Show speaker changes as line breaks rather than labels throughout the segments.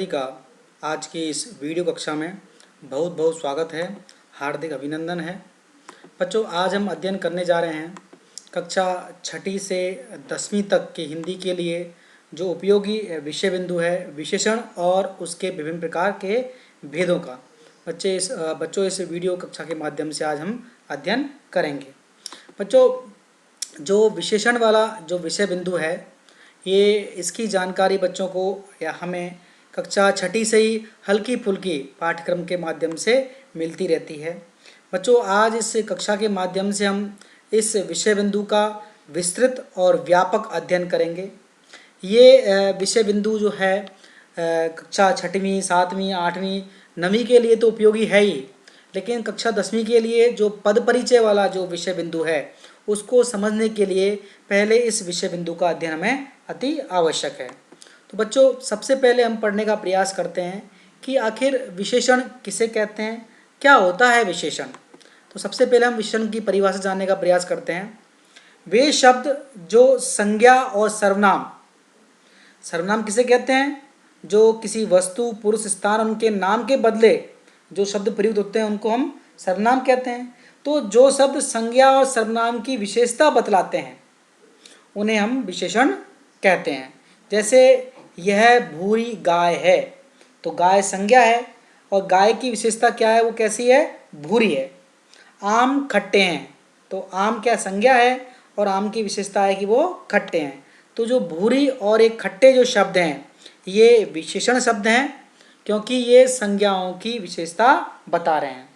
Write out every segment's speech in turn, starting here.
सभी का आज की इस वीडियो कक्षा में बहुत बहुत स्वागत है, हार्दिक अभिनंदन है। बच्चों, आज हम अध्ययन करने जा रहे हैं कक्षा 6ठी से 10वीं तक की हिंदी के लिए जो उपयोगी विषय बिंदु है, विशेषण और उसके विभिन्न प्रकार के भेदों का। बच्चों इस वीडियो कक्षा के माध्यम से आज हम अध्ययन करेंगे। बच्चों, जो विशेषण वाला जो विषय बिंदु है, ये इसकी जानकारी बच्चों को या हमें कक्षा 6ठी से ही हल्की फुल्की पाठ्यक्रम के माध्यम से मिलती रहती है। बच्चों, आज इस कक्षा के माध्यम से हम इस विषय बिंदु का विस्तृत और व्यापक अध्ययन करेंगे। ये विषय बिंदु जो है कक्षा 6वीं, 7वीं, 8वीं, 9वीं के लिए तो उपयोगी है ही, लेकिन कक्षा 10वीं के लिए जो पद परिचय वाला जो विषय बिंदु है उसको समझने के लिए पहले इस विषय बिंदु का अध्ययन हमें अति आवश्यक है। तो बच्चों, सबसे पहले हम पढ़ने का प्रयास करते हैं कि आखिर विशेषण किसे कहते हैं, क्या होता है विशेषण। तो सबसे पहले हम विशेषण की परिभाषा जानने का प्रयास करते हैं। वे शब्द जो संज्ञा और सर्वनाम किसे कहते हैं, जो किसी वस्तु, पुरुष, स्थान, उनके नाम के बदले जो शब्द प्रयुक्त होते हैं उनको हम सर्वनाम कहते हैं। तो जो शब्द संज्ञा और सर्वनाम की विशेषता बतलाते हैं उन्हें हम विशेषण कहते हैं। जैसे यह भूरी गाय है, तो गाय संज्ञा है और गाय की विशेषता क्या है, वो कैसी है, भूरी है। आम खट्टे हैं, तो आम क्या संज्ञा है और आम की विशेषता है कि वो खट्टे हैं। तो जो भूरी और एक खट्टे जो शब्द हैं ये विशेषण शब्द हैं, क्योंकि ये संज्ञाओं की विशेषता बता रहे हैं।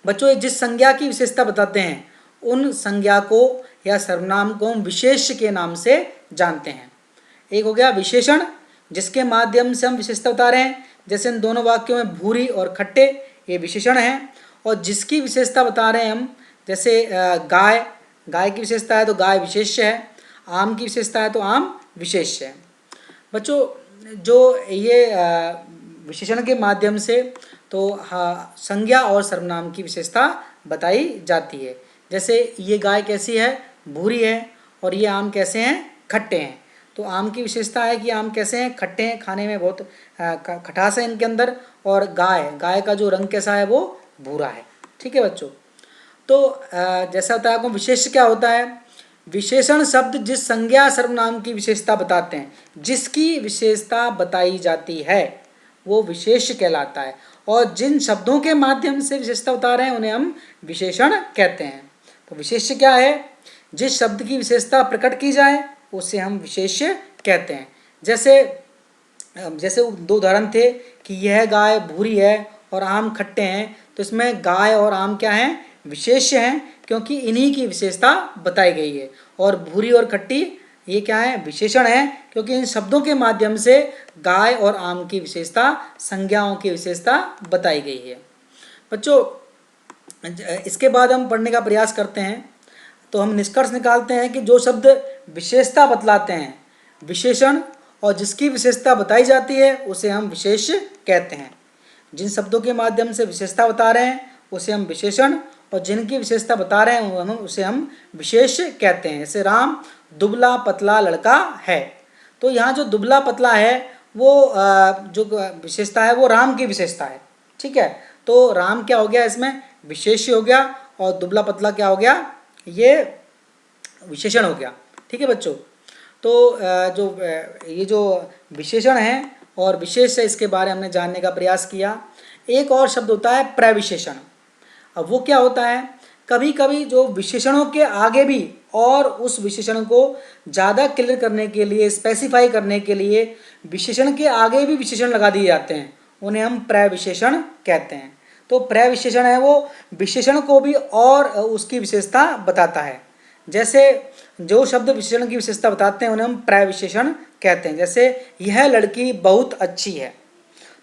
बच्चों, जिस संज्ञा की विशेषता बताते हैं उन संज्ञा को या सर्वनाम को हम विशेष के नाम से जानते हैं। एक हो गया विशेषण, जिसके माध्यम से हम विशेषता बता रहे हैं। जैसे इन दोनों वाक्यों में भूरी और खट्टे, ये विशेषण हैं। और जिसकी विशेषता बता रहे हैं हम, जैसे गाय की विशेषता है तो गाय विशेष्य है, आम की विशेषता है तो आम विशेष्य है। बच्चों, जो ये विशेषण के माध्यम से तो संज्ञा और सर्वनाम की विशेषता बताई जाती है। जैसे ये गाय कैसी है, भूरी है, और ये आम कैसे हैं, खट्टे हैं। तो आम की विशेषता है कि आम कैसे हैं, खट्टे हैं, खाने में बहुत खटास है इनके अंदर। और गाय का जो रंग कैसा है, वो भूरा है। ठीक है बच्चों। तो जैसा होता है आपको विशेष क्या होता है, विशेषण शब्द जिस संज्ञा सर्वनाम की विशेषता बताते हैं, जिसकी विशेषता बताई जाती है वो विशेष कहलाता है। और जिन शब्दों के माध्यम से विशेषता बता रहे हैं उन्हें हम विशेषण कहते हैं। तो विशेष्य क्या है, जिस शब्द की विशेषता प्रकट की जाए उसे हम विशेष्य कहते हैं। जैसे दो उदाहरण थे कि यह गाय भूरी है और आम खट्टे हैं, तो इसमें गाय और आम क्या हैं, विशेष्य हैं, क्योंकि इन्हीं की विशेषता बताई गई है। और भूरी और खट्टी ये क्या है, विशेषण है, क्योंकि इन शब्दों के माध्यम से गाय और आम की विशेषता, संज्ञाओं की विशेषता बताई गई है। बच्चों, इसके बाद हम पढ़ने का प्रयास करते हैं तो हम निष्कर्ष निकालते हैं कि जो शब्द विशेषता बतलाते हैं, विशेषण, और जिसकी विशेषता बताई जाती है उसे हम विशेष कहते हैं। जिन शब्दों के माध्यम से विशेषता बता रहे हैं उसे हम विशेषण, और जिनकी विशेषता बता रहे हैं उसे हम विशेष कहते हैं। जैसे राम दुबला पतला लड़का है, तो यहाँ जो दुबला पतला है वो जो विशेषता है वो राम की विशेषता है। ठीक है, तो राम क्या हो गया, इसमें विशेष हो गया, और दुबला पतला क्या हो गया, ये विशेषण हो गया। ठीक है बच्चों। तो ये जो विशेषण है और विशेष है, इसके बारे में हमने जानने का प्रयास किया। एक और शब्द होता है प्रविशेषण। अब वो क्या होता है, कभी कभी जो विशेषणों के आगे भी और उस विशेषण को ज़्यादा क्लियर करने के लिए, स्पेसिफाई करने के लिए विशेषण के आगे भी विशेषण लगा दिए जाते हैं, उन्हें हम प्रविशेषण कहते हैं। तो प्रविशेषण है वो विशेषण को भी और उसकी विशेषता बताता है। जैसे जो शब्द विशेषण की विशेषता बताते हैं उन्हें हम प्रविशेषण कहते हैं। जैसे यह लड़की बहुत अच्छी है,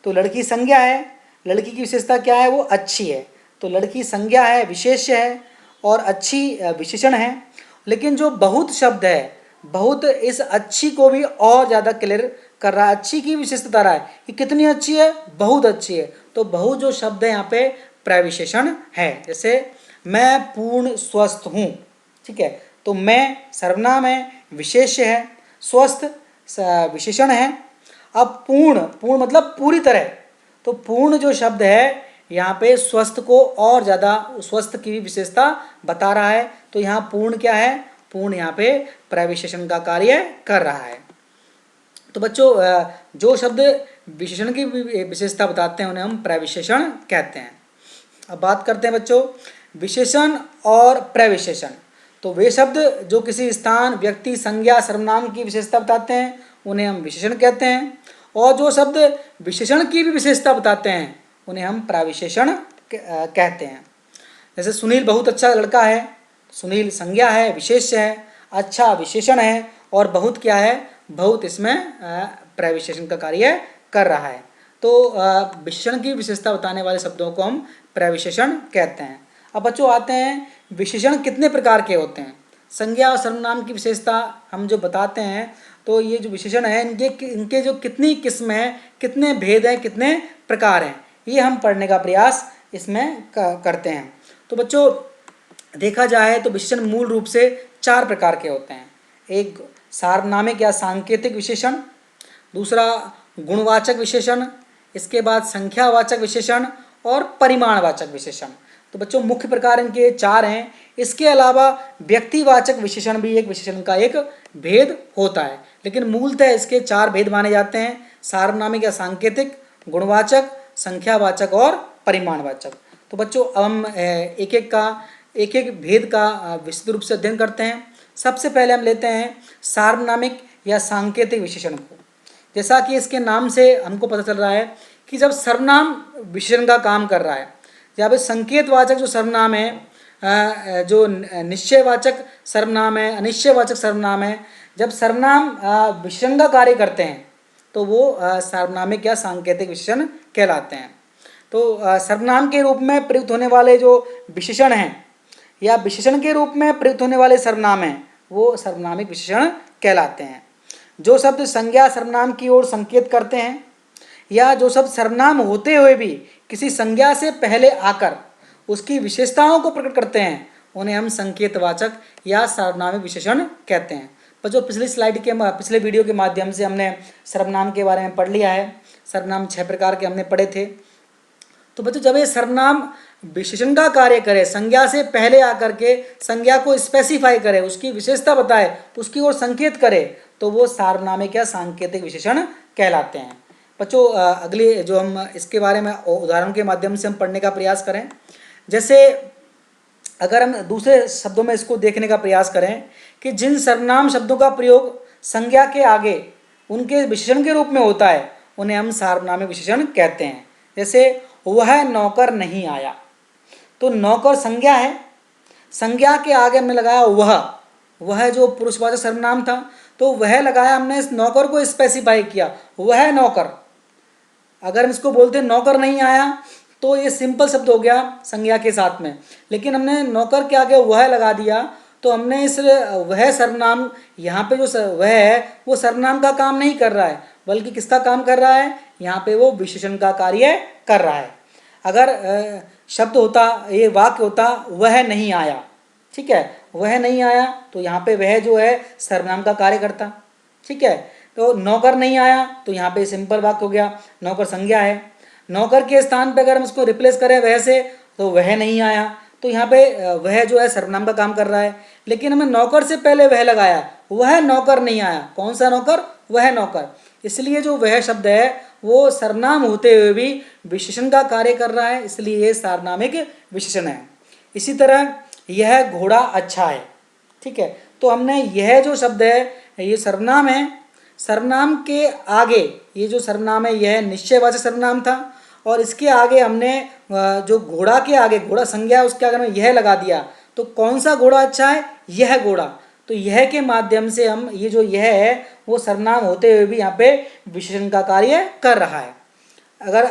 तो लड़की संज्ञा है, लड़की की विशेषता क्या है, वो अच्छी है। तो लड़की संज्ञा है, विशेष्य है, और अच्छी विशेषण है। लेकिन जो बहुत शब्द है, बहुत इस अच्छी को भी और ज़्यादा क्लियर कर रहा है, अच्छी की विशेषता बता रहा है कि कितनी अच्छी है, बहुत अच्छी है। तो बहुत जो शब्द है यहाँ पे प्रविशेषण है। जैसे मैं पूर्ण स्वस्थ हूँ। ठीक है, तो मैं सर्वनाम है, विशेष्य है, स्वस्थ विशेषण है, अब पूर्ण, पूर्ण मतलब पूरी तरह, तो पूर्ण जो शब्द है यहाँ पे स्वस्थ को और ज़्यादा, स्वस्थ की भी विशेषता बता रहा है। तो यहाँ पूर्ण क्या है, पूर्ण यहाँ पे प्रविशेषण का कार्य कर रहा है। तो बच्चों जो शब्द विशेषण की विशेषता बताते हैं उन्हें हम प्रविशेषण कहते हैं। अब बात करते हैं बच्चों विशेषण और प्रविशेषण। तो वे शब्द जो किसी स्थान, व्यक्ति, संज्ञा, सर्वनाम की विशेषता बताते हैं उन्हें हम विशेषण कहते हैं, और जो शब्द विशेषण की भी विशेषता बताते हैं उन्हें हम प्रविशेषण कहते हैं। जैसे सुनील बहुत अच्छा लड़का है, सुनील संज्ञा है, विशेष्य है, अच्छा विशेषण है, और बहुत क्या है, बहुत इसमें प्रविशेषण का कार्य कर रहा है। तो विशेषण की विशेषता बताने वाले शब्दों को हम प्रविशेषण कहते हैं। अब बच्चों आते हैं विशेषण कितने प्रकार के होते हैं। संज्ञा और सर्वनाम की विशेषता हम जो बताते हैं, तो ये जो विशेषण है इनके जो कितनी किस्म हैं, कितने भेद हैं, कितने प्रकार हैं, ये हम पढ़ने का प्रयास इसमें करते हैं। तो बच्चों देखा जाए तो विशेषण मूल रूप से 4 प्रकार के होते हैं। एक सार्वनामिक या सांकेतिक विशेषण, दूसरा गुणवाचक विशेषण, इसके बाद संख्यावाचक विशेषण और परिमाणवाचक विशेषण। तो बच्चों मुख्य प्रकार इनके 4 हैं। इसके अलावा व्यक्तिवाचक विशेषण भी एक विशेषण का एक भेद होता है, लेकिन मूलतः इसके 4 भेद माने जाते हैं, सार्वनामिक या सांकेतिक, गुणवाचक, संख्यावाचक और परिमाणवाचक। तो बच्चों अब हम एक एक भेद का विस्तृत रूप से अध्ययन करते हैं। सबसे पहले हम लेते हैं सार्वनामिक या सांकेतिक विशेषण को। जैसा कि इसके नाम से हमको पता चल रहा है कि जब सर्वनाम विशेषण का काम कर रहा है, जब संकेतवाचक जो सर्वनाम है, जो निश्चयवाचक सर्वनाम है, अनिश्चयवाचक सर्वनाम है, जब सर्वनाम विशेषण का कार्य करते हैं तो वो सार्वनामिक या सांकेतिक विशेषण कहलाते हैं। तो सर्वनाम के रूप में प्रयुक्त होने वाले जो विशेषण हैं या विशेषण के रूप में प्रयुक्त होने वाले सर्वनाम हैं वो सर्वनामिक विशेषण कहलाते हैं। जो शब्द संज्ञा सर्वनाम की ओर संकेत करते हैं या जो शब्द सर्वनाम होते हुए भी किसी संज्ञा से पहले आकर उसकी विशेषताओं को प्रकट करते हैं उन्हें हम संकेतवाचक या सार्वनामिक विशेषण कहते हैं। पर जो पिछले वीडियो के माध्यम से हमने सर्वनाम के बारे में पढ़ लिया है, सर्वनाम 6 प्रकार के हमने पढ़े थे। तो बच्चों जब ये सर्वनाम विशेषण का कार्य करे, संज्ञा से पहले आकर के संज्ञा को स्पेसिफाई करे, उसकी विशेषता बताए, उसकी ओर संकेत करे, तो वो सार्वनामिक या सांकेतिक विशेषण कहलाते हैं। बच्चों अगले जो हम इसके बारे में उदाहरण के माध्यम से हम पढ़ने का प्रयास करें। जैसे अगर हम दूसरे शब्दों में इसको देखने का प्रयास करें कि जिन सर्वनाम शब्दों का प्रयोग संज्ञा के आगे उनके विशेषण के रूप में होता है उन्हें हम सार्वनामिक विशेषण कहते हैं। जैसे वह नौकर नहीं आया, तो नौकर संज्ञा है, संज्ञा के आगे हमने लगाया वह जो पुरुषवाचक सर्वनाम था तो वह लगाया हमने, इस नौकर को स्पेसिफाई किया, वह नौकर। अगर हम इसको बोलते नौकर नहीं आया तो ये सिंपल शब्द हो गया संज्ञा के साथ में, लेकिन हमने नौकर के आगे वह लगा दिया तो हमने इस वह सर्वनाम, यहाँ पे जो वह है वो सर्वनाम का काम नहीं कर रहा है बल्कि किसका काम कर रहा है, यहाँ पे वो विशेषण का कार्य कर रहा है। अगर शब्द होता, ये वाक्य होता वह नहीं आया, ठीक है, वह नहीं आया तो यहाँ पे वह जो है सर्वनाम का कार्य करता, ठीक है। तो नौकर नहीं आया तो यहाँ पे सिंपल वाक्य हो गया, नौकर संज्ञा है। नौकर के स्थान पे अगर हम उसको रिप्लेस करें वह से तो वह नहीं आया, तो यहाँ पे वह जो है सर्वनाम का काम कर रहा है। लेकिन हमें नौकर से पहले वह लगाया, वह नौकर नहीं आया, कौन सा नौकर, वह नौकर, इसलिए जो वह शब्द है वो सर्वनाम होते हुए भी विशेषण का कार्य कर रहा है, इसलिए ये सार्वनामिक विशेषण है। इसी तरह यह घोड़ा अच्छा है, ठीक है, तो हमने यह जो शब्द है ये सर्वनाम है, सर्वनाम के आगे ये जो सर्वनाम है यह निश्चयवाचक सर्वनाम था और इसके आगे हमने जो घोड़ा के आगे, घोड़ा संज्ञा उसके आगे हमने यह लगा दिया, तो कौन सा घोड़ा अच्छा है, यह घोड़ा। तो यह के माध्यम से हम ये जो यह है वो सर्वनाम होते हुए भी यहाँ पे विशेषण का कार्य कर रहा है।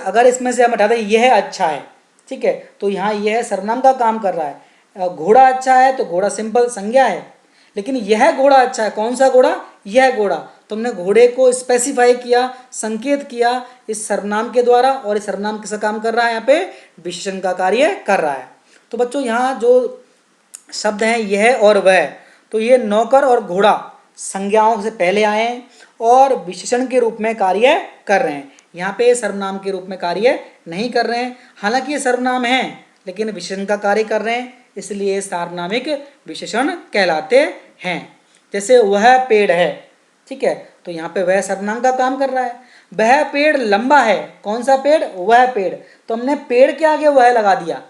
अगर इसमें से हम हटा दें यह अच्छा है, ठीक है, तो यहाँ यह सर्वनाम का काम कर रहा है। घोड़ा अच्छा है तो घोड़ा सिंपल संज्ञा है, लेकिन यह घोड़ा अच्छा है, कौन सा घोड़ा, यह घोड़ा, तो हमने घोड़े को स्पेसिफाई किया, संकेत किया इस सर्वनाम के द्वारा, और इस सर्वनाम किसका काम कर रहा है, यहाँ पे विशेषण का कार्य कर रहा है। तो बच्चों यहाँ जो शब्द हैं यह और वह, तो ये नौकर और घोड़ा संज्ञाओं से पहले आए हैं और विशेषण के रूप में कार्य कर रहे हैं। यहाँ पे सर्वनाम के रूप में कार्य नहीं कर रहे हैं, हालांकि ये सर्वनाम है लेकिन विशेषण का कार्य कर रहे हैं, इसलिए सार्वनामिक विशेषण कहलाते हैं। जैसे वह पेड़ है, ठीक है, तो यहाँ पे वह सर्वनाम का काम कर रहा है। वह पेड़ लंबा है, कौन सा पेड़? वह पेड़, तो हमने पेड़ के आगे वह लगा दिया,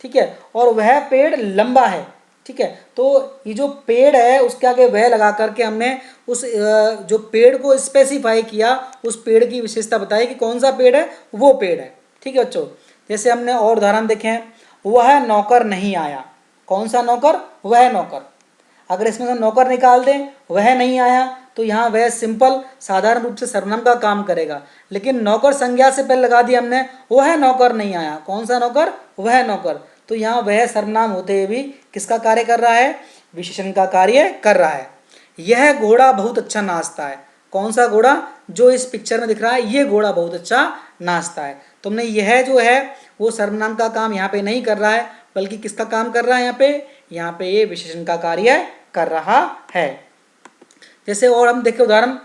ठीक है, और वह पेड़ लंबा है, ठीक है, तो ये जो पेड़ है उसके आगे वह लगा करके हमने उस जो पेड़ को स्पेसिफाई किया, उस पेड़ की विशेषता बताई कि कौन सा पेड़ है, वो पेड़ है, ठीक है बच्चों। जैसे हमने और उदाहरण देखे हैं, वह नौकर नहीं आया, कौन सा नौकर? वह नौकर। अगर इसमें से नौकर निकाल दें, वह नहीं आया, तो यहाँ वह सिंपल साधारण रूप से सर्वनाम का काम करेगा, लेकिन नौकर संज्ञा से पहले लगा दिया हमने, वह नौकर नहीं आया, कौन सा नौकर? वह नौकर, तो यहाँ वह सर्वनाम होते हुए भी किसका कार्य कर रहा है? विशेषण का कार्य कर रहा है। यह घोड़ा बहुत अच्छा नाचता है, कौन सा घोड़ा? जो इस पिक्चर में दिख रहा है, ये घोड़ा बहुत अच्छा नाचता है। तुमने यह जो है वो सर्वनाम का काम यहाँ पे नहीं कर रहा है, बल्कि किसका काम कर रहा है? यहाँ पे ये विशेषण का कार्य कर रहा है। जैसे और हम देखें उदाहरण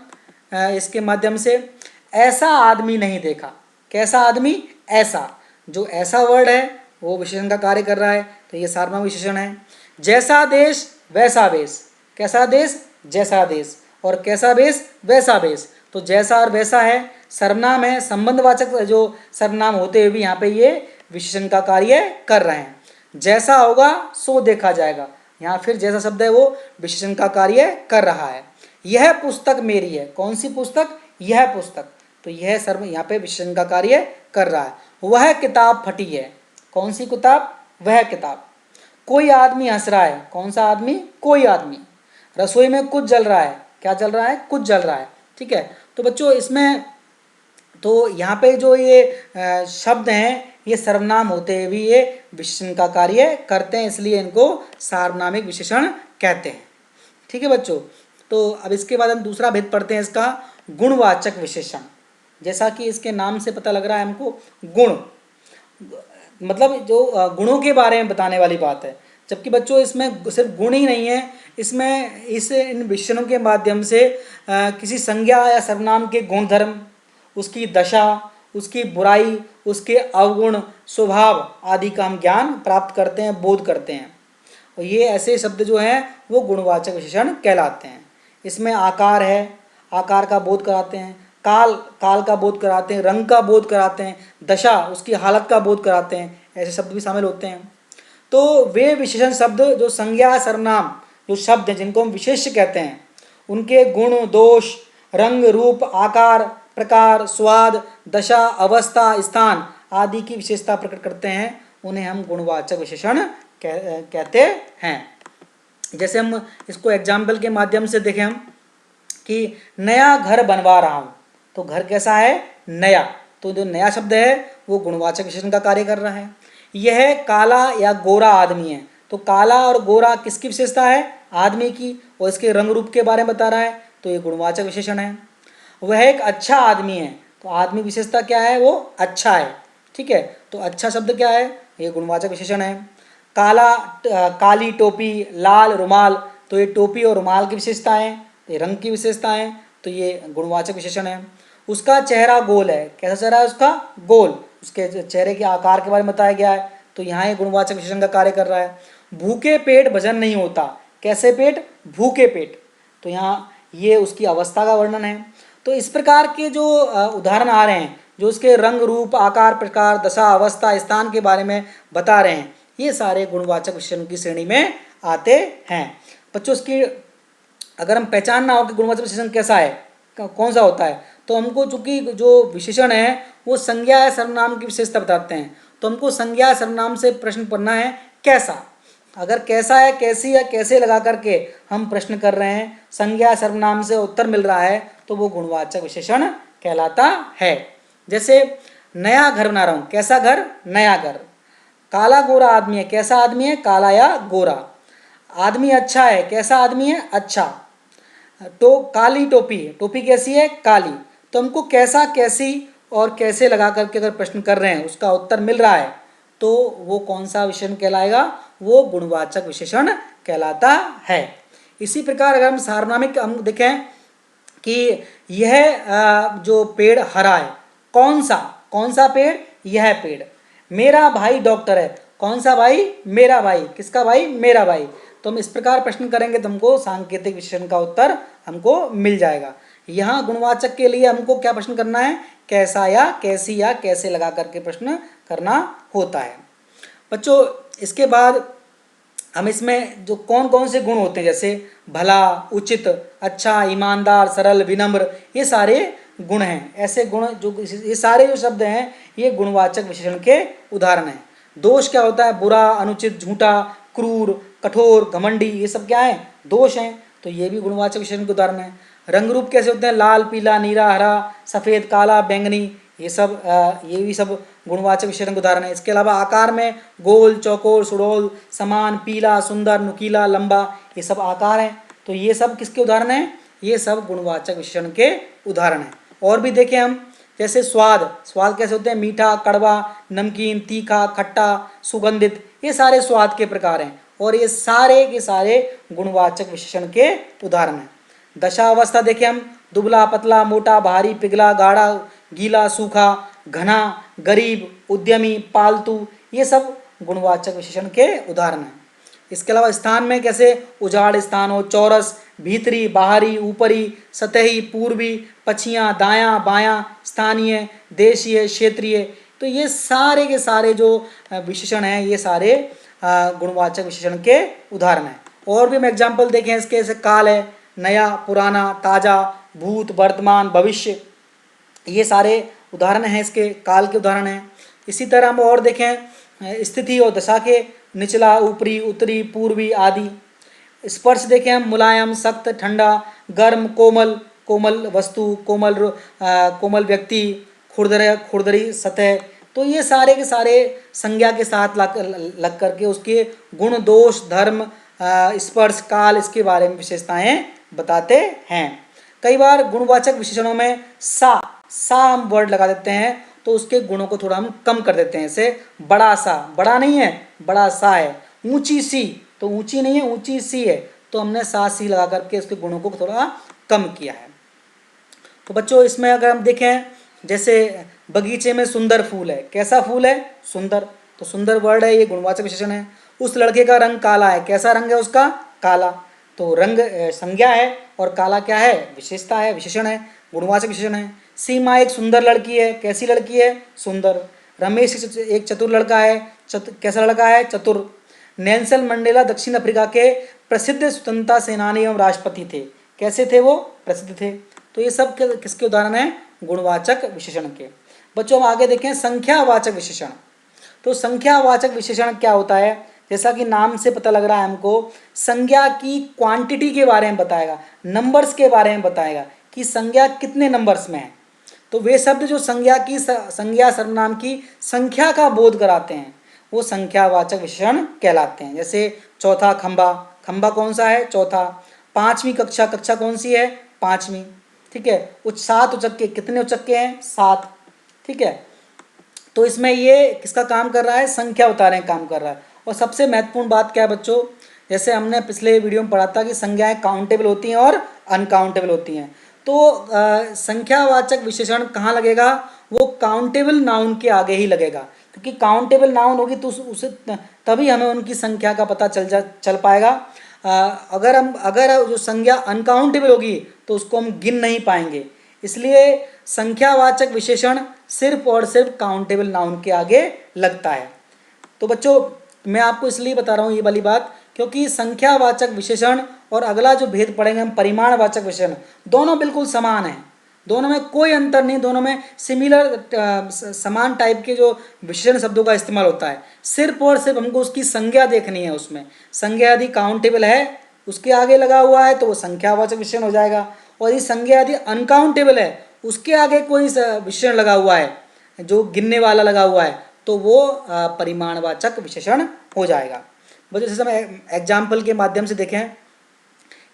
इसके माध्यम से, ऐसा आदमी नहीं देखा, कैसा आदमी? ऐसा, जो ऐसा वर्ड है वो विशेषण का कार्य कर रहा है, तो ये सार्वनामिक विशेषण है। जैसा देश वैसा वेश, कैसा देश? जैसा देश, और कैसा वेश? वैसा वेश, तो जैसा और वैसा है सर्वनाम है, संबंधवाचक जो सर्वनाम होते हुए भी यहाँ पे ये विशेषण का कार्य कर रहे हैं। जैसा होगा सो देखा जाएगा, यहाँ फिर जैसा शब्द है वो विशेषण का कार्य कर रहा है। यह पुस्तक मेरी है, कौन सी पुस्तक? यह पुस्तक, तो यह सर्व यहाँ पे विशेषण का कार्य कर रहा है। वह किताब फटी है, कौन सी किताब? वह किताब। कोई आदमी हंस रहा है, कौन सा आदमी? कोई आदमी। रसोई में कुछ जल रहा है, क्या जल रहा है? कुछ जल रहा है, ठीक है। तो बच्चों इसमें तो यहाँ पे जो ये शब्द हैं ये सर्वनाम होते हुए भी ये विशेषण का कार्य करते हैं, इसलिए इनको सार्वनामिक विशेषण कहते हैं, ठीक है बच्चों। तो अब इसके बाद हम दूसरा भेद पढ़ते हैं इसका, गुणवाचक विशेषण। जैसा कि इसके नाम से पता लग रहा है हमको, गुण मतलब जो गुणों के बारे में बताने वाली बात है, जबकि बच्चों इसमें सिर्फ गुण ही नहीं है, इसमें इन विशेषणों के माध्यम से किसी संज्ञा या सर्वनाम के गुण धर्म, उसकी दशा, उसकी बुराई, उसके अवगुण, स्वभाव आदि का हम ज्ञान प्राप्त करते हैं, बोध करते हैं, और ये ऐसे शब्द जो हैं वो गुणवाचक विशेषण कहलाते हैं। इसमें आकार है, आकार का बोध कराते हैं, काल, काल का बोध कराते हैं, रंग का बोध कराते हैं, दशा, उसकी हालत का बोध कराते हैं, ऐसे शब्द भी शामिल होते हैं। तो वे विशेषण शब्द जो संज्ञा सर्वनाम जो शब्द हैं जिनको हम विशेष्य कहते हैं, उनके गुण, दोष, रंग, रूप, आकार, प्रकार, स्वाद, दशा, अवस्था, स्थान आदि की विशेषता प्रकट करते हैं, उन्हें हम गुणवाचक विशेषण कहते हैं। जैसे हम इसको एग्जाम्पल के माध्यम से देखें हम कि नया घर बनवा रहा हूँ, तो घर कैसा है? नया, तो जो नया शब्द है वो गुणवाचक विशेषण का कार्य कर रहा है। यह काला या गोरा आदमी है, तो काला और गोरा किसकी विशेषता है? आदमी की, और इसके रंग रूप के बारे में बता रहा है, तो ये गुणवाचक विशेषण है। वह एक अच्छा आदमी है, तो आदमी विशेषता क्या है? वो अच्छा है, ठीक है, तो अच्छा शब्द क्या है? ये गुणवाचक विशेषण है। काला, काली टोपी, लाल रुमाल, तो ये टोपी और रुमाल की विशेषता है, ये रंग की विशेषता है, तो ये गुणवाचक विशेषण है। उसका चेहरा गोल है, कैसा चेहरा है उसका? गोल, उसके चेहरे के आकार के बारे में बताया गया है, तो यहाँ ये गुणवाचक विशेषण का कार्य कर रहा है। भूखे पेट भजन नहीं होता, कैसे पेट? भूखे पेट, तो यहाँ ये उसकी अवस्था का वर्णन है। तो इस प्रकार के जो उदाहरण आ रहे हैं, जो उसके रंग, रूप, आकार, प्रकार, दशा, अवस्था, स्थान के बारे में बता रहे हैं, ये सारे गुणवाचक विशेषण की श्रेणी में आते हैं। बच्चों इसकी अगर हम पहचानना हो कि गुणवाचक विशेषण कैसा है, कौन सा होता है, तो हमको चूंकि जो विशेषण है वो संज्ञा या सर्वनाम की विशेषता बताते हैं, तो हमको संज्ञा या सर्वनाम से प्रश्न पढ़ना है कैसा। अगर कैसा है, कैसी या कैसे लगा करके हम प्रश्न कर रहे हैं, संज्ञा सर्वनाम से उत्तर मिल रहा है, तो वो गुणवाचक विशेषण कहलाता है। जैसे नया घर बना रहा हूँ, कैसा घर? नया घर। काला गोरा आदमी है, कैसा आदमी है? काला या गोरा। आदमी अच्छा है, कैसा आदमी है? अच्छा। तो काली टोपी, टोपी कैसी है? काली। तो हमको कैसा, कैसी और कैसे लगा करके अगर प्रश्न कर रहे हैं, उसका उत्तर मिल रहा है, तो वो कौन सा विशेषण कहलाएगा? वो गुणवाचक विशेषण कहलाता है। इसी प्रकार अगर हम सार्वनामिक हम देखें कि यह जो पेड़ हरा है, कौन सा पेड़, यह पेड़। मेरा भाई डॉक्टर है, कौन सा भाई, मेरा भाई, किसका भाई, मेरा भाई। तो हम इस प्रकार प्रश्न करेंगे तो हमको सांकेतिक विशेषण का उत्तर हमको मिल जाएगा। यहाँ गुणवाचक के लिए हमको क्या प्रश्न करना है, कैसा या कैसी या कैसे लगा करके प्रश्न करना होता है। बच्चों इसके बाद हम इसमें जो कौन कौन से गुण होते हैं, जैसे भला, उचित, अच्छा, ईमानदार, सरल, विनम्र, ये सारे गुण हैं। ऐसे गुण जो ये सारे जो शब्द हैं ये गुणवाचक विशेषण के उदाहरण हैं। दोष क्या होता है, बुरा, अनुचित, झूठा, क्रूर, कठोर, घमंडी, ये सब क्या है, दोष हैं। तो ये भी गुणवाचक विशेषण के उदाहरण हैं। रंग रूप कैसे होते हैं, लाल, पीला, नीला, हरा, सफ़ेद, काला, बैंगनी, ये भी सब गुणवाचक विशेषण के उदाहरण है। इसके अलावा आकार में गोल, चौकोर, सुडौल, समान, पीला, सुंदर, नुकीला, लंबा, ये सब आकार हैं। तो ये सब किसके उदाहरण हैं, ये सब गुणवाचक विशेषण के उदाहरण हैं। और भी देखें हम, जैसे स्वाद कैसे होते हैं, मीठा, कड़वा, नमकीन, तीखा, खट्टा, सुगंधित, ये सारे स्वाद के प्रकार हैं और ये सारे के सारे गुणवाचक विशेषण के उदाहरण हैं। दशावस्था देखें हम, दुबला, पतला, मोटा, भारी, पिघला, गाढ़ा, गीला, सूखा, घना, गरीब, उद्यमी, पालतू, ये सब गुणवाचक विशेषण के उदाहरण हैं। इसके अलावा स्थान में कैसे उजाड़ स्थान हो, चौरस, भीतरी, बाहरी, ऊपरी, सतही, पूर्वी, पछियाँ, दायां, बायां, स्थानीय, देशीय, क्षेत्रीय, तो ये सारे के सारे जो विशेषण हैं ये सारे गुणवाचक विशेषण के उदाहरण हैं। और भी हम एग्जाम्पल देखें इसके, जैसे काल है, नया, पुराना, ताज़ा, भूत, वर्तमान, भविष्य, ये सारे उदाहरण हैं, इसके काल के उदाहरण हैं। इसी तरह हम और देखें स्थिति और दशा के, निचला, ऊपरी, उत्तरी, पूर्वी आदि। स्पर्श देखें हम, मुलायम, सख्त, ठंडा, गर्म, कोमल, कोमल वस्तु, कोमल व्यक्ति, खुरदरी सतह, तो ये सारे के सारे संज्ञा के साथ लग करके उसके गुण, दोष, धर्म, स्पर्श, काल, इसके बारे में विशेषताएं बताते हैं। कई बार गुणवाचक विशेषणों में सा हम वर्ड लगा देते हैं तो उसके गुणों को थोड़ा हम कम कर देते हैं। जैसे बड़ा सा, बड़ा नहीं है, बड़ा सा है। ऊंची सी, तो ऊंची नहीं है, ऊंची सी है, तो हमने सा सी लगा करके उसके गुणों को थोड़ा कम किया है। तो बच्चों इसमें अगर हम देखें, जैसे बगीचे में सुंदर फूल है, कैसा फूल है, सुंदर, तो सुंदर वर्ड है, ये गुणवाचक विशेषण है। उस लड़के का रंग काला है, कैसा रंग है उसका, काला, तो रंग संज्ञा है और काला क्या है, विशेषता है, विशेषण है, गुणवाचक विशेषण है। सीमा एक सुंदर लड़की है, कैसी लड़की है, सुंदर। रमेश एक चतुर लड़का है, कैसा लड़का है, चतुर। नेल्सन मंडेला दक्षिण अफ्रीका के प्रसिद्ध स्वतंत्रता सेनानी एवं राष्ट्रपति थे, कैसे थे वो, प्रसिद्ध थे। तो ये सब किसके उदाहरण हैं, गुणवाचक विशेषण के। बच्चों हम आगे देखें संख्यावाचक विशेषण। तो संख्यावाचक विशेषण क्या होता है, जैसा कि नाम से पता लग रहा है हमको, संज्ञा की क्वांटिटी के बारे में बताएगा, नंबर्स के बारे में बताएगा कि संज्ञा कितने नंबर्स में है। तो वे शब्द जो संज्ञा सर्वनाम की संख्या का बोध कराते हैं वो संख्यावाचक विशेषण कहलाते हैं। जैसे चौथा खंबा, खंबा कौन सा है, चौथा। पांचवी कक्षा, कक्षा कौन सी है, पांचवी, ठीक है। सात उचक्के, कितने उचक्के हैं, सात, ठीक है। तो इसमें ये किसका काम कर रहा है, संख्या उतारने का काम कर रहा है। और सबसे महत्वपूर्ण बात क्या है बच्चों, जैसे हमने पिछले वीडियो में पढ़ा था कि संज्ञाएं काउंटेबल होती हैं और अनकाउंटेबल होती हैं। तो संख्यावाचक विशेषण कहाँ लगेगा, वो काउंटेबल नाउन के आगे ही लगेगा, क्योंकि काउंटेबल नाउन होगी तो उसे तभी हमें उनकी संख्या का पता चल पाएगा। अगर जो संज्ञा अनकाउंटेबल होगी तो उसको हम गिन नहीं पाएंगे। इसलिए संख्यावाचक विशेषण सिर्फ और सिर्फ काउंटेबल नाउन के आगे लगता है। तो बच्चों मैं आपको इसलिए बता रहा हूँ ये वाली बात, क्योंकि संख्यावाचक विशेषण और अगला जो भेद पढ़ेंगे हम परिमाणवाचक विशेषण, दोनों बिल्कुल समान हैं, दोनों में कोई अंतर नहीं, दोनों में सिमिलर समान टाइप के जो विशेषण शब्दों का इस्तेमाल होता है। सिर्फ और सिर्फ हमको उसकी संज्ञा देखनी है, उसमें संज्ञा यदि काउंटेबल है उसके आगे लगा हुआ है तो वो संख्यावाचक विशेषण हो जाएगा, और यदि संज्ञा यदि अनकाउंटेबल है उसके आगे कोई विशेषण लगा हुआ है जो गिनने वाला लगा हुआ है तो वो परिमाणवाचक विशेषण हो जाएगा। जैसे हम एग्जाम्पल के माध्यम से देखें,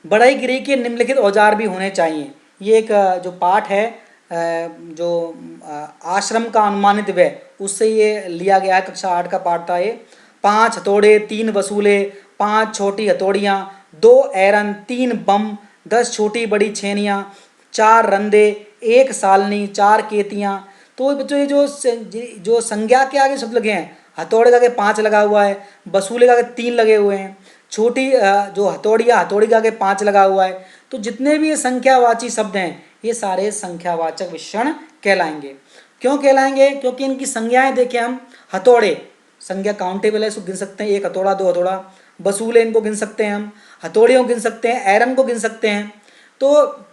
बढ़ई गिरी के निम्नलिखित औजार भी होने चाहिए। ये एक जो पाठ है जो आश्रम का अनुमानित व्यय, उससे ये लिया गया है, कक्षा 8 का पाठ था ये। 5 हथौड़े, 3 वसूले, 5 छोटी हथौड़ियाँ, 2 ऐरन, 3 बम, 10 छोटी बड़ी छेनियाँ, 4 रंदे, 1 सालनी, 4 केतियाँ। तो बच्चों ये जो संज्ञा के आगे शब्द लगे हैं, हथौड़े का आगे 5 लगा हुआ है, वसूले का आगे 3 लगे हुए हैं, छोटी जो हथौड़ी के आगे 5 लगा हुआ है। तो जितने भी ये संख्यावाची शब्द हैं ये सारे संख्यावाचक विशेषण कहलाएंगे। क्यों कहलाएंगे? क्योंकि इनकी संज्ञाएं देखें हम। हथौड़े संज्ञा काउंटेबल है, इसको गिन सकते हैं, 1 हथौड़ा 2 हथौड़ा। वसूले इनको गिन सकते हैं हम, हथौड़ियों को गिन सकते हैं, एरन को गिन सकते हैं। तो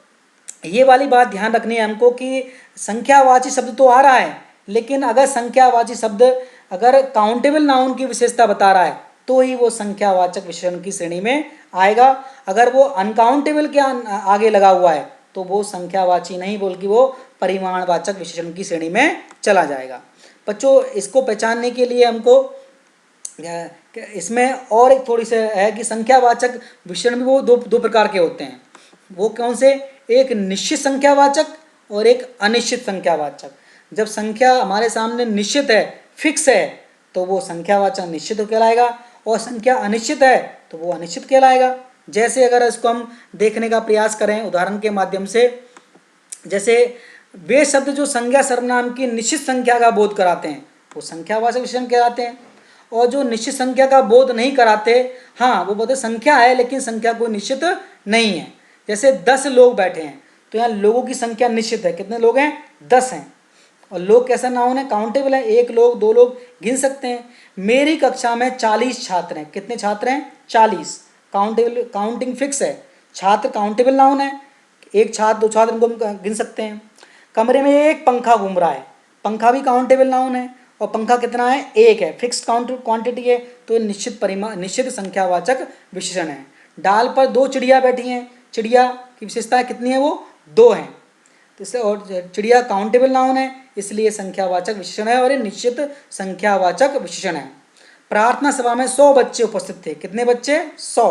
ये वाली बात ध्यान रखनी है हमको कि संख्यावाची शब्द तो आ रहा है, लेकिन अगर संख्यावाची शब्द अगर काउंटेबल नाउन की विशेषता बता रहा है तो ही वो संख्यावाचक विशेषण की श्रेणी में आएगा। अगर वो अनकाउंटेबल के आगे लगा हुआ है तो वो संख्यावाची नहीं बल्कि वो परिमाणवाचक विशेषण की श्रेणी में चला जाएगा। बच्चों इसको पहचानने के लिए हमको इसमें और एक थोड़ी सी है कि संख्यावाचक विशेषण भी वो दो प्रकार के होते हैं। वो कौन से? एक निश्चित संख्यावाचक और एक अनिश्चित संख्यावाचक। जब संख्या हमारे सामने निश्चित है, फिक्स है, तो वो संख्यावाचक निश्चित कहलाएगा, और संख्या अनिश्चित है तो वो अनिश्चित कहलाएगा। जैसे अगर इसको हम देखने का प्रयास करें उदाहरण के माध्यम से, जैसे वे शब्द जो संज्ञा सर्वनाम की निश्चित संख्या का बोध कराते हैं वो संख्यावाचक विशेषण कहलाते हैं, और जो निश्चित संख्या का बोध नहीं कराते, हाँ वो बोलते संख्या है लेकिन संख्या कोई निश्चित नहीं है। जैसे 10 लोग बैठे हैं तो यहाँ लोगों की संख्या निश्चित है, कितने लोग हैं? 10 हैं। और लोग कैसा नाउन है? काउंटेबल है, 1 लोग 2 लोग गिन सकते हैं। मेरी कक्षा में 40 छात्र हैं, कितने छात्र हैं? 40। काउंटेबल, काउंटिंग फिक्स है। छात्र काउंटेबल नाउन है, 1 छात्र 2 छात्र इनको हम गिन सकते हैं। कमरे में 1 पंखा घूम रहा है, पंखा भी काउंटेबल नाउन है, और पंखा कितना है? 1 है, फिक्स्ड क्वांटिटी है, तो ये निश्चित संख्यावाचक विशेषण है। डाल पर 2 चिड़िया बैठी हैं, चिड़िया की विशेषता कितनी है? वो 2 हैं। तो इससे, और चिड़िया काउंटेबल नाउन है इसलिए संख्यावाचक विशेषण है और ये निश्चित संख्यावाचक विशेषण है। प्रार्थना सभा में 100 बच्चे उपस्थित थे, कितने बच्चे? 100।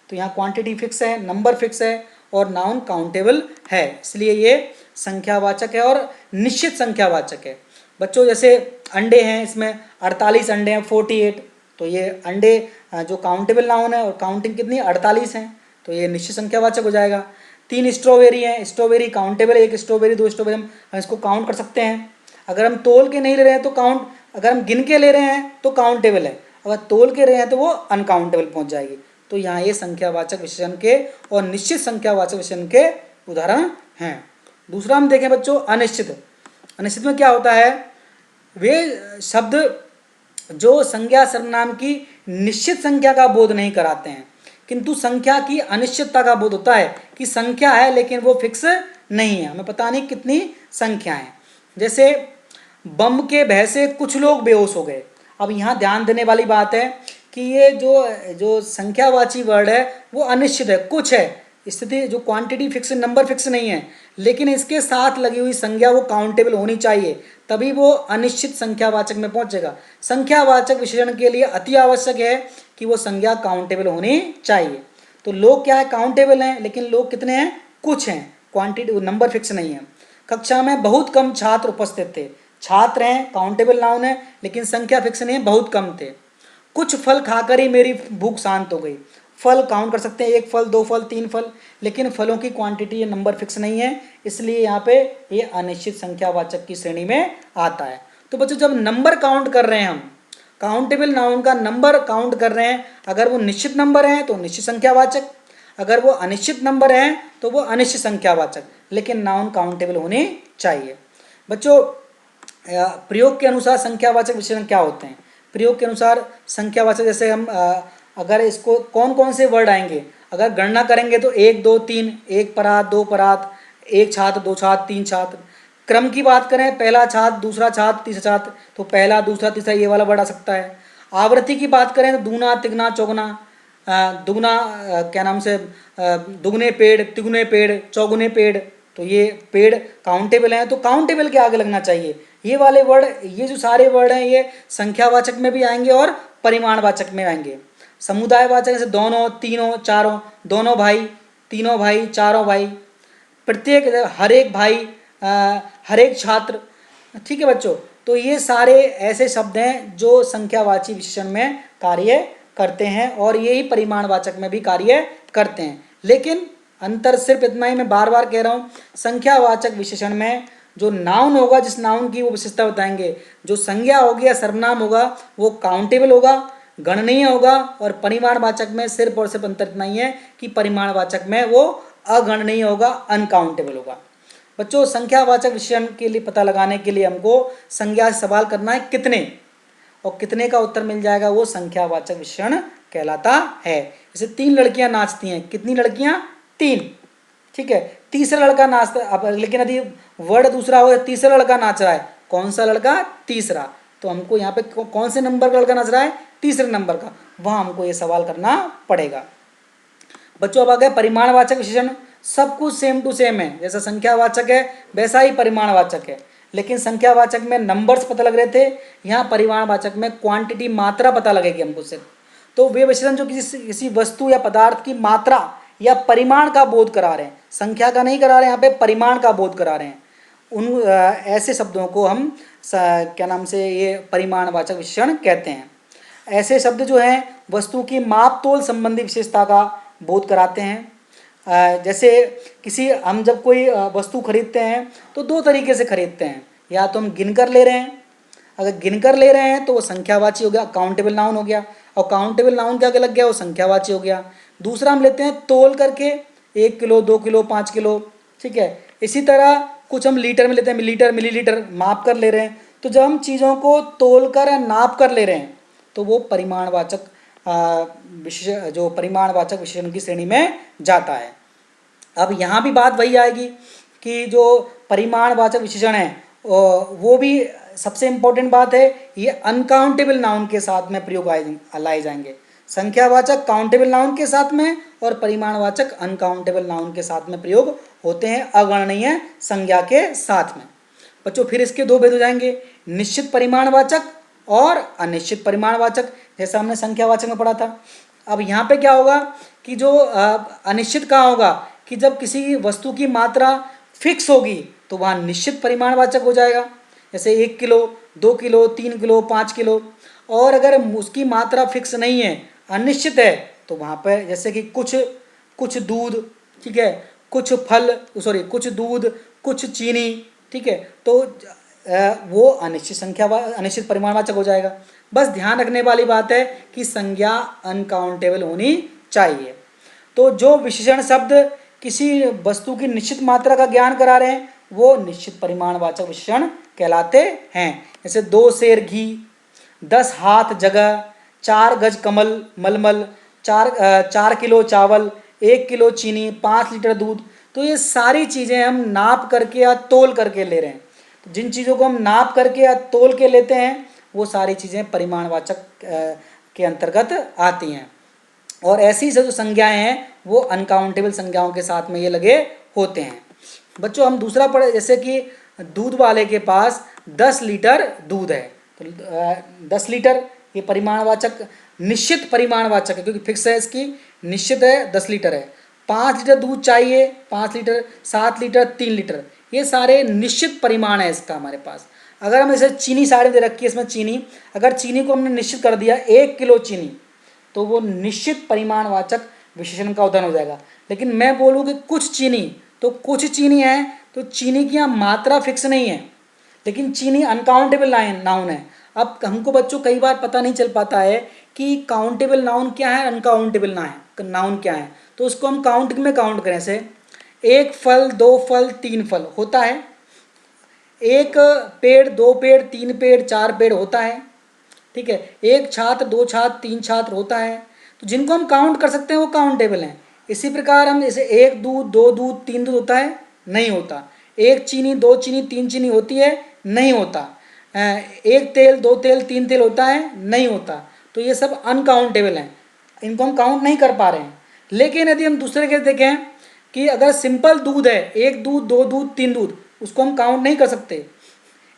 तो यहाँ क्वांटिटी फिक्स है, नंबर फिक्स है और नाउन काउंटेबल है, इसलिए ये संख्यावाचक है और निश्चित संख्यावाचक है। बच्चों जैसे अंडे हैं, इसमें 48 अंडे हैं, 48, तो ये अंडे जो काउंटेबल नाउन है और काउंटिंग कितनी? 48 हैं, तो ये निश्चित संख्यावाचक हो जाएगा। 3 स्ट्रॉबेरी हैं, स्ट्रॉबेरी काउंटेबल है, 1 स्ट्रॉबेरी 2 स्ट्रॉबेरी हम इसको काउंट कर सकते हैं। अगर हम तोल के नहीं ले रहे हैं तो काउंट, अगर हम गिन के ले रहे हैं तो काउंटेबल है, अगर तोल के रहे हैं तो वो अनकाउंटेबल पहुंच जाएगी। तो यहाँ ये संख्यावाचक विशेषण के और निश्चित संख्यावाचक विशेषण के उदाहरण हैं। दूसरा हम देखें बच्चों अनिश्चित। अनिश्चित में क्या होता है? वे शब्द जो संज्ञा सर्वनाम की निश्चित संख्या का बोध नहीं कराते हैं, किंतु संख्या की अनिश्चितता का बोध होता है कि संख्या है लेकिन वो फिक्स नहीं है, हमें पता नहीं कितनी संख्या है। जैसे बम के भय से कुछ लोग बेहोश हो गए। अब यहाँ ध्यान देने वाली बात है कि ये जो संख्यावाची वर्ड है वो अनिश्चित है, कुछ है, स्थिति जो क्वांटिटी फिक्स, नंबर फिक्स नहीं है, लेकिन इसके साथ लगी हुई संज्ञा वो काउंटेबल होनी चाहिए, तभी वो अनिश्चित संख्यावाचक में पहुंचेगा। संख्यावाचक विशेषण के लिए अति आवश्यक है कि वो संज्ञा काउंटेबल होनी चाहिए। तो लोग क्या है? काउंटेबल हैं, लेकिन लोग कितने हैं? कुछ हैं, क्वांटिटी नंबर फिक्स नहीं है। कक्षा में बहुत कम छात्र उपस्थित थे, छात्र हैं, काउंटेबल नाउन है, लेकिन संख्या फिक्स नहीं है, बहुत कम थे। कुछ फल खाकर ही मेरी भूख शांत हो गई। फल काउंट कर सकते हैं, 1 फल 2 फल 3 फल, लेकिन फलों की क्वांटिटी ये नंबर फिक्स नहीं है, इसलिए यहाँ पे ये अनिश्चित संख्यावाचक की श्रेणी में आता है। तो बच्चों जब नंबर काउंट कर रहे हैं हम, काउंटेबल नाउन का नंबर काउंट कर रहे हैं, अगर वो निश्चित नंबर हैं तो निश्चित संख्यावाचक, अगर वो अनिश्चित नंबर हैं तो वो अनिश्चित संख्यावाचक, लेकिन नाउन काउंटेबल होने चाहिए। बच्चों प्रयोग के अनुसार संख्यावाचक विशेषण क्या होते हैं? प्रयोग के अनुसार संख्यावाचक, जैसे हम अगर इसको कौन कौन से वर्ड आएंगे, अगर गणना करेंगे तो 1 2 3, 1 परात 2 परात, 1 छात्र 2 छात्र 3 छात्र। क्रम की बात करें, पहला छात्र दूसरा छात्र तीसरा छात्र, तो पहला दूसरा तीसरा ये वाला वर्ड आ सकता है। आवृत्ति की बात करें तो दूना तिगना चौगुना, दुगना क्या नाम से दुगने पेड़ तिगुने पेड़ चौगुने पेड़, तो ये पेड़ काउंटेबल हैं तो काउंटेबल के आगे लगना चाहिए। ये वाले वर्ड, ये जो सारे वर्ड हैं ये संख्यावाचक में भी आएंगे और परिमाणवाचक में आएंगे। समुदायवाचक जैसे दोनों तीनों चारों, दोनों भाई तीनों भाई चारों भाई, प्रत्येक हर एक भाई हर एक छात्र, ठीक है बच्चों। तो ये सारे ऐसे शब्द हैं जो संख्यावाची विशेषण में कार्य करते हैं और यही परिमाणवाचक में भी कार्य करते हैं। लेकिन अंतर सिर्फ इतना ही, मैं बार बार कह रहा हूँ, संख्यावाचक विशेषण में जो नाउन होगा, जिस नाउन की वो विशेषता बताएंगे, जो संज्ञा होगी या सर्वनाम होगा वो काउंटेबल होगा, गणनीय होगा, और परिमाणवाचक में सिर्फ और सिर्फ अंतर इतना ही है कि परिमाणवाचक में वो अगणनीय होगा, अनकाउंटेबल होगा। बच्चों संख्यावाचक विशेषण के लिए पता लगाने के लिए हमको संज्ञा से सवाल करना है कितने, और कितने का उत्तर मिल जाएगा वो संख्यावाचक विशेषण कहलाता है। जैसे 3 लड़कियां नाचती हैं, कितनी लड़कियां? 3, ठीक है। तीसरा लड़का नाचता, अब लेकिन यदि वर्ड दूसरा हो, तीसरा लड़का नाच रहा है, कौन सा लड़का? तीसरा। तो हमको यहाँ पे कौन से नंबर का लड़का नाच रहा है? तीसरे नंबर का, वहाँ हमको ये सवाल करना पड़ेगा। बच्चों अब आ गए परिमाणवाचक विशेषण। सब कुछ सेम टू सेम है, जैसा संख्यावाचक है वैसा ही परिमाणवाचक है, लेकिन संख्यावाचक में नंबर्स पता लग रहे थे, यहाँ परिमाणवाचक में क्वांटिटी, मात्रा पता लगेगी हमको सिर्फ। तो वे विशेषण जो किसी वस्तु या पदार्थ की मात्रा या परिमाण का बोध करा रहे हैं, संख्या का नहीं करा रहे हैं, यहाँ पे परिमाण का बोध करा रहे हैं, उन ऐसे शब्दों को हम क्या नाम से ये परिमाणवाचक विशेषण कहते हैं। ऐसे शब्द जो हैं वस्तु की माप तोल संबंधी विशेषता का बोध कराते हैं। जैसे किसी हम जब कोई वस्तु खरीदते हैं तो 2 तरीके से खरीदते हैं, या तो हम गिनकर ले रहे हैं, अगर गिनकर ले रहे हैं तो वो संख्यावाची हो गया, काउंटेबल नाउन हो गया, और काउंटेबल नाउन क्या लग गया, वो संख्यावाची हो गया। दूसरा हम लेते हैं तोल करके, 1 किलो 2 किलो 5 किलो, ठीक है। इसी तरह कुछ हम लीटर में लेते हैं, लीटर मिलीलीटर माप कर ले रहे हैं। तो जब हम चीज़ों को तोल कर या नाप कर ले रहे हैं तो वो परिमाणवाचक जो परिमाणवाचक विशेषण की श्रेणी में जाता है। अब यहाँ भी बात वही आएगी कि जो परिमाणवाचक विशेषण है वो भी सबसे इम्पोर्टेंट बात है, ये अनकाउंटेबल नाउन के साथ में प्रयोग लाए जाएंगे। संख्यावाचक काउंटेबल नाउन के साथ में और परिमाणवाचक अनकाउंटेबल नाउन के साथ में प्रयोग होते हैं, अगणनीय संज्ञा के साथ में। बच्चों फिर इसके 2 भेद हो जाएंगे, निश्चित परिमाणवाचक और अनिश्चित परिमाणवाचक, जैसा हमने संख्यावाचक में पढ़ा था। अब यहाँ पे क्या होगा कि जो अनिश्चित कहाँ होगा कि जब किसी वस्तु की मात्रा फिक्स होगी तो वहाँ निश्चित परिमाणवाचक हो जाएगा, जैसे 1 किलो 2 किलो 3 किलो 5 किलो। और अगर उसकी मात्रा फिक्स नहीं है, अनिश्चित है, तो वहाँ पर जैसे कि कुछ दूध, ठीक है, कुछ फल, सॉरी कुछ दूध कुछ चीनी, ठीक है, तो वो अनिश्चित परिमाणवाचक हो जाएगा। बस ध्यान रखने वाली बात है कि संज्ञा अनकाउंटेबल होनी चाहिए। तो जो विशेषण शब्द किसी वस्तु की निश्चित मात्रा का ज्ञान करा रहे हैं वो निश्चित परिमाणवाचक विशेषण कहलाते हैं। जैसे 2 सेर घी, 10 हाथ जगह, 4 गज कमल मलमल, 4 किलो चावल, 1 किलो चीनी, 5 लीटर दूध। तो ये सारी चीज़ें हम नाप करके या तोल करके ले रहे हैं। तो जिन चीज़ों को हम नाप करके या तोल के लेते हैं वो सारी चीज़ें परिमाणवाचक के अंतर्गत आती हैं, और ऐसी जो संज्ञाएं हैं वो अनकाउंटेबल संज्ञाओं के साथ में ये लगे होते हैं। बच्चों हम दूसरा पढ़े, जैसे कि दूध वाले के पास 10 लीटर दूध है, तो 10 लीटर ये परिमाणवाचक, निश्चित परिमाणवाचक है क्योंकि फिक्स है, इसकी निश्चित है 10 लीटर है। 5 लीटर दूध चाहिए, 5 लीटर, 7 लीटर, 3 लीटर, ये सारे निश्चित परिमाण है इसका हमारे पास। अगर हम इसे चीनी साइड में दे रखी है, इसमें चीनी, अगर चीनी को हमने निश्चित कर दिया 1 किलो चीनी, तो वो निश्चित परिमाणवाचक विशेषण का उदाहरण हो जाएगा। लेकिन मैं बोलूँ कि कुछ चीनी, तो कुछ चीनी है, तो चीनी की यहाँ मात्रा फिक्स नहीं है, लेकिन चीनी अनकाउंटेबल नाउन है। अब हमको बच्चों कई बार पता नहीं चल पाता है कि काउंटेबल नाउन क्या है, अनकाउंटेबल नाउन क्या है, तो उसको हम काउंट में काउंट करें। से 1 फल 2 फल 3 फल होता है, 1 पेड़ 2 पेड़ 3 पेड़ 4 पेड़ होता है, ठीक है, 1 छात्र 2 छात्र 3 छात्र होता है। तो जिनको हम काउंट कर सकते हैं वो काउंटेबल हैं। इसी प्रकार हम जैसे 1 दूध 2 दूध 3 दूध होता है, नहीं होता। 1 चीनी 2 चीनी 3 चीनी होती है, नहीं होता। 1 तेल 2 तेल 3 तेल होता है, नहीं होता। तो ये सब अनकाउंटेबल हैं, इनको हम काउंट नहीं कर पा रहे हैं। लेकिन यदि हम दूसरे के देखें कि अगर सिंपल दूध है, 1 दूध 2 दूध 3 दूध, उसको हम काउंट नहीं कर सकते।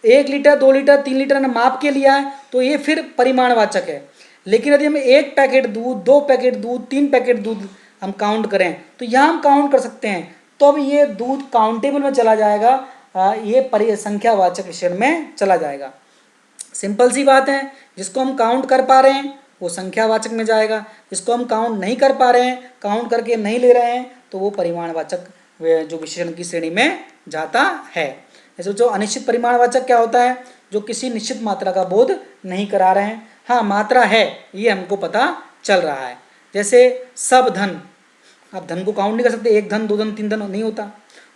1 लीटर 2 लीटर 3 लीटर ने माप के लिया है तो ये फिर परिमाणवाचक है। लेकिन यदि हम 1 पैकेट दूध 2 पैकेट दूध 3 पैकेट दूध हम काउंट करें तो यहाँ हम काउंट कर सकते हैं, तो अब ये दूध काउंटेबल में चला जाएगा, ये संख्यावाचक विशेषण में चला जाएगा। सिंपल सी बात है, जिसको हम काउंट कर पा रहे हैं वो संख्यावाचक में जाएगा। इसको हम काउंट नहीं कर पा रहे हैं, काउंट करके नहीं ले रहे हैं, तो वो परिमाणवाचक जो विशेषण की श्रेणी में जाता है। जैसे जो अनिश्चित परिमाणवाचक क्या होता है, जो किसी निश्चित मात्रा का बोध नहीं करा रहे हैं, हाँ मात्रा है ये हमको पता चल रहा है। जैसे सब धन, आप धन को काउंट नहीं कर सकते, 1 धन 2 धन 3 धन नहीं होता।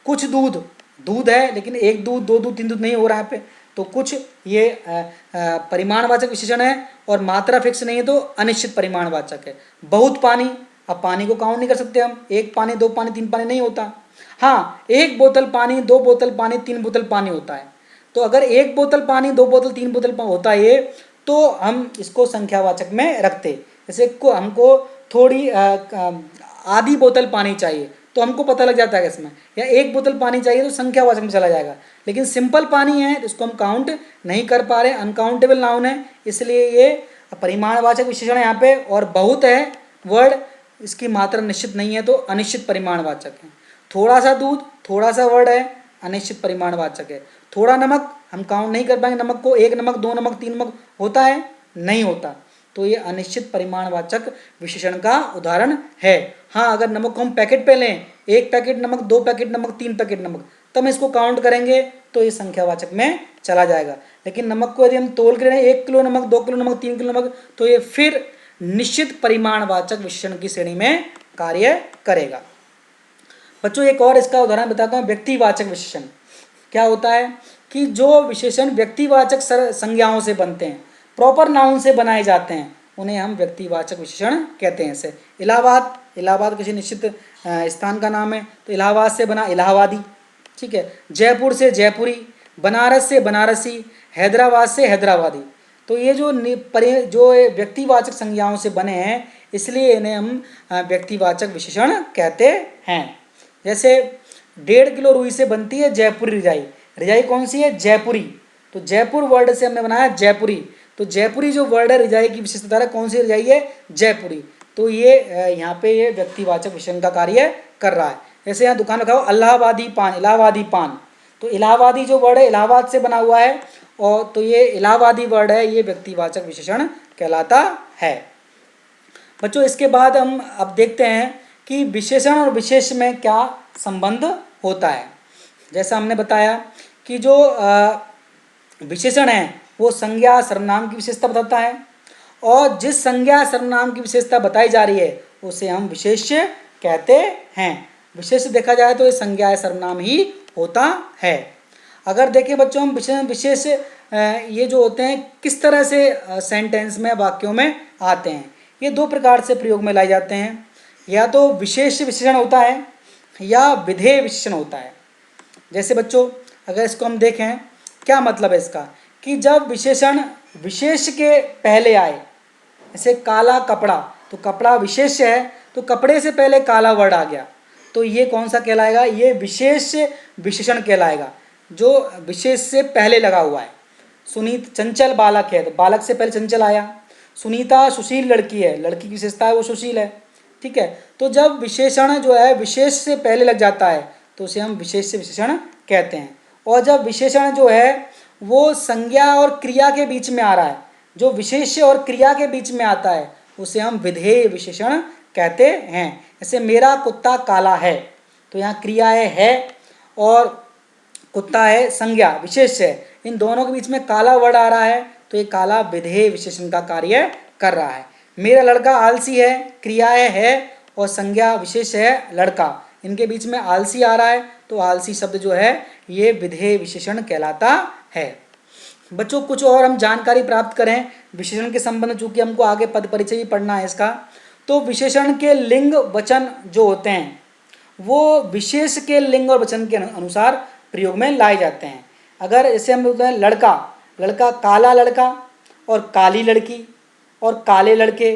कुछ दूध, दूध है लेकिन 1 दूध 2 दूध 3 दूध नहीं हो रहा है पे, तो कुछ ये परिमाणवाचक विशेषण है और मात्रा फिक्स नहीं है तो अनिश्चित परिमाणवाचक है। बहुत पानी, अब पानी को काउंट नहीं कर सकते हम, 1 पानी 2 पानी 3 पानी नहीं होता। हाँ 1 बोतल पानी 2 बोतल पानी 3 बोतल पानी होता है। तो अगर 1 बोतल पानी 2 बोतल 3 बोतल होता है ये, तो हम इसको संख्यावाचक में रखते। जैसे को हमको थोड़ी आधी बोतल पानी चाहिए तो हमको पता लग जाता है इसमें, या 1 बोतल पानी चाहिए तो संख्यावाचक में चला जाएगा। लेकिन सिंपल पानी है तो इसको हम काउंट नहीं कर पा रहे, अनकाउंटेबल नाउन है, इसलिए ये परिमाणवाचक विशेषण है यहाँ पे। और बहुत है वर्ड, इसकी मात्रा निश्चित नहीं है तो अनिश्चित परिमाणवाचक है। थोड़ा सा दूध, थोड़ा सा वर्ड है, अनिश्चित परिमाणवाचक है। थोड़ा नमक हम काउंट नहीं कर पाएंगे, नमक को 1 नमक 2 नमक 3 नमक होता है, नहीं होता, तो ये अनिश्चित परिमाणवाचक विशेषण का उदाहरण है। हाँ अगर नमक को हम पैकेट पे लें, 1 पैकेट नमक 2 पैकेट नमक 3 पैकेट नमक, तब इसको काउंट करेंगे तो ये संख्यावाचक में चला जाएगा। लेकिन नमक को यदि हम तोल के लें 1 किलो नमक 2 किलो नमक 3 किलो नमक, तो ये फिर निश्चित परिमाणवाचक विशेषण की श्रेणी में कार्य करेगा। बच्चों एक और इसका उदाहरण बताता हूँ, व्यक्तिवाचक विशेषण। क्या होता है कि जो विशेषण व्यक्तिवाचक संज्ञाओं से बनते हैं, प्रॉपर नाउन से बनाए जाते हैं, उन्हें हम व्यक्तिवाचक विशेषण कहते हैं। जैसे इलाहाबाद, इलाहाबाद किसी निश्चित स्थान का नाम है तो इलाहाबाद से बना इलाहाबादी, ठीक है। जयपुर से जयपुरी, बनारस से बनारसी, हैदराबाद से हैदराबादी। तो ये जो व्यक्तिवाचक संज्ञाओं से बने हैं, इसलिए इन्हें हम व्यक्तिवाचक विशेषण कहते हैं। जैसे 1.5 किलो रुई से बनती है जयपुरी रजाई, रजाई कौन सी है, जयपुरी, तो जयपुर वर्ड से हमने बनाया जयपुरी। तो जयपुरी जो वर्ड है रजाई की विशेषता है, कौन सी रजाई है, जयपुरी। तो ये यहाँ पे ये व्यक्तिवाचक विशेषण का कार्य कर रहा है। जैसे यहाँ दुकान रखा हो इलाहाबादी पान, इलाहाबादी पान, तो इलाहाबादी जो वर्ड है इलाहाबाद से बना हुआ है, और तो ये इलाहाबादी वर्ड है, ये व्यक्तिवाचक विशेषण कहलाता है। बच्चों इसके बाद हम अब देखते हैं कि विशेषण और विशेष में क्या संबंध होता है। जैसा हमने बताया कि जो विशेषण है वो संज्ञा सर्वनाम की विशेषता बताता है, और जिस संज्ञा सर्वनाम की विशेषता बताई जा रही है उसे हम विशेष्य कहते हैं। विशेष देखा जाए तो ये संज्ञा सर्वनाम ही होता है। अगर देखें बच्चों हम विशेष ये जो होते हैं किस तरह से सेंटेंस में वाक्यों में आते हैं, ये 2 प्रकार से प्रयोग में लाए जाते हैं। या तो विशेष विशेषण होता है या विधेय विशेषण होता है। जैसे बच्चों अगर इसको हम देखें, क्या मतलब है इसका, कि जब विशेषण विशेष के पहले आए, जैसे काला कपड़ा, तो कपड़ा विशेष है तो कपड़े से पहले काला वर्ड आ गया, तो ये कौन सा कहलाएगा, ये विशेष विशेषण कहलाएगा, जो विशेष से पहले लगा हुआ है। सुनीत चंचल बालक है तो बालक से पहले चंचल आया। सुनीता सुशील लड़की है, लड़की की विशेषता है वो सुशील है, ठीक है। तो जब विशेषण जो है विशेष से पहले लग जाता है तो उसे हम विशेष विशेषण कहते हैं। और जब विशेषण जो है वो संज्ञा और क्रिया के बीच में आ रहा है, जो विशेष्य और क्रिया के बीच में आता है, उसे हम विधेय विशेषण कहते हैं। जैसे मेरा कुत्ता काला है, तो यहाँ क्रिया है और कुत्ता है संज्ञा विशेष्य है, इन दोनों के बीच में काला वर्ड आ रहा है तो ये काला विधेय विशेषण का कार्य कर रहा है। मेरा लड़का आलसी है, क्रिया है और संज्ञा विशेष है लड़का, इनके बीच में आलसी आ रहा है तो आलसी शब्द जो है ये विधेय विशेषण कहलाता है। बच्चों कुछ और हम जानकारी प्राप्त करें विशेषण के संबंध, चूंकि हमको आगे पद परिचय भी पढ़ना है इसका, तो विशेषण के लिंग वचन जो होते हैं वो विशेष के लिंग और वचन के अनुसार प्रयोग में लाए जाते हैं। अगर जैसे हम बोलते हैं लड़का, लड़का काला लड़का और काली लड़की और काले लड़के,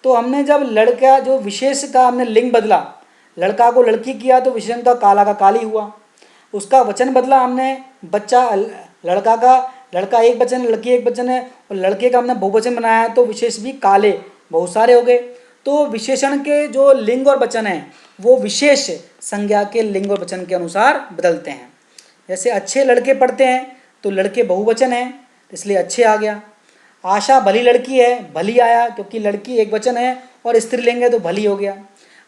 तो हमने जब लड़का जो विशेष का हमने लिंग बदला, लड़का को लड़की किया तो विशेषण का काला का काली हुआ। उसका वचन बदला हमने, बच्चा लड़का का लड़का एक वचन लड़की एक वचन है, और लड़के का हमने बहुवचन बनाया तो विशेष भी काले बहुत सारे हो गए। तो विशेषण के जो लिंग और वचन हैं वो विशेष संज्ञा के लिंग और वचन के अनुसार बदलते हैं। जैसे अच्छे लड़के पढ़ते हैं तो लड़के बहुवचन हैं इसलिए अच्छे आ गया। आशा भली लड़की है, भली आया क्योंकि लड़की एक वचन है और स्त्रीलिंग है तो भली हो गया।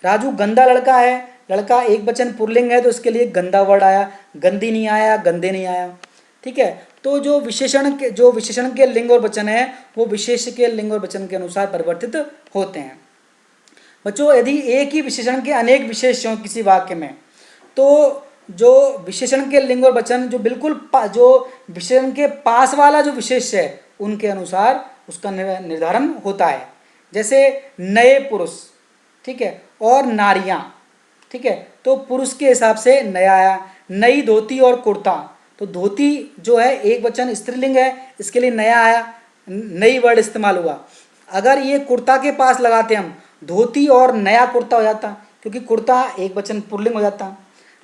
राजू गंदा लड़का है, लड़का एक वचन पुल्लिंग है तो इसके लिए गंदा वर्ड आया, गंदी नहीं आया, गंदे नहीं आया। ठीक है, तो जो विशेषण के लिंग और वचन है वो विशेष के लिंग और वचन के अनुसार परिवर्तित होते हैं। बच्चों यदि एक ही विशेषण के अनेक विशेष हों किसी वाक्य में, तो जो विशेषण के लिंग और वचन जो बिल्कुल जो विशेषण के पास वाला जो विशेष है उनके अनुसार उसका निर्धारण होता है। जैसे नए पुरुष, ठीक है, और नारियां, ठीक है, तो पुरुष के हिसाब से नया आया। नई धोती और कुर्ता, तो धोती जो है एक वचन स्त्रीलिंग है, इसके लिए नया आया, नई वर्ड इस्तेमाल हुआ। अगर ये कुर्ता के पास लगाते हम, धोती और नया कुर्ता हो जाता, क्योंकि कुर्ता एक वचन पुल्लिंग हो जाता।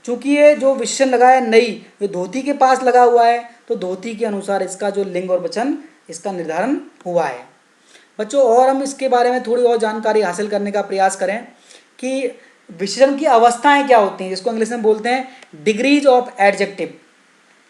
चूंकि ये जो विशेषण लगा है नई, ये धोती के पास लगा हुआ है, तो धोती के अनुसार इसका जो लिंग और वचन इसका निर्धारण हुआ है। बच्चों और हम इसके बारे में थोड़ी और जानकारी हासिल करने का प्रयास करें कि विशेषण की अवस्थाएं क्या होती हैं, जिसको इंग्लिश में बोलते हैं degrees of adjective.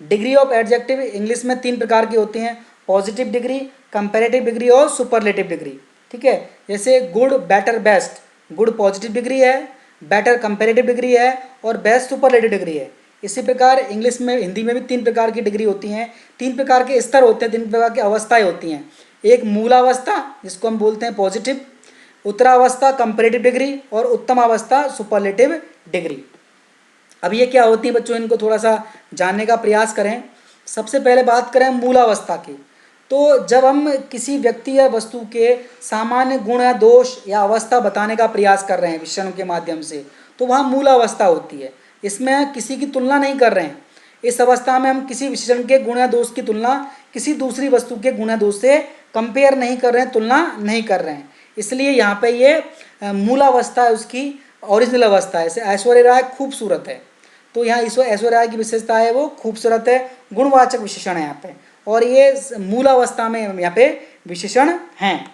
Degree of adjective English में 3 प्रकार की होती हैं, पॉजिटिव डिग्री, कंपैरेटिव डिग्री और सुपरलेटिव डिग्री। ठीक है, जैसे good, better, best. Good positive degree है, बेटर कंपैरेटिव डिग्री है और बेस्ट सुपरलेटिव डिग्री है। इसी प्रकार इंग्लिश में, हिंदी में भी 3 प्रकार की डिग्री होती हैं, 3 प्रकार के स्तर होते हैं, 3 प्रकार की अवस्थाएं होती हैं। एक मूलावस्था जिसको हम बोलते हैं पॉजिटिव, उत्तरावस्था कंपैरेटिव डिग्री और उत्तम अवस्था सुपरलेटिव डिग्री। अब ये क्या होती है बच्चों, इनको थोड़ा सा जानने का प्रयास करें। सबसे पहले बात करें मूलावस्था की, तो जब हम किसी व्यक्ति या वस्तु के सामान्य गुण या दोष या अवस्था बताने का प्रयास कर रहे हैं विशेषणों के माध्यम से, तो वहाँ मूलावस्था होती है। इसमें किसी की तुलना नहीं कर रहे हैं। इस अवस्था में हम किसी विशेषण के गुण या दोष की तुलना किसी दूसरी वस्तु के गुण या दोष से कंपेयर नहीं कर रहे हैं, तुलना नहीं कर रहे हैं। इसलिए यहाँ पे ये मूलावस्था है, उसकी ओरिजिनल अवस्था है। जैसे ऐश्वर्या राय खूबसूरत है, तो यहाँ ऐश्वर्या राय की विशेषता है वो खूबसूरत है, गुणवाचक विशेषण है यहाँ पे, और ये मूलावस्था में यहाँ पे विशेषण हैं।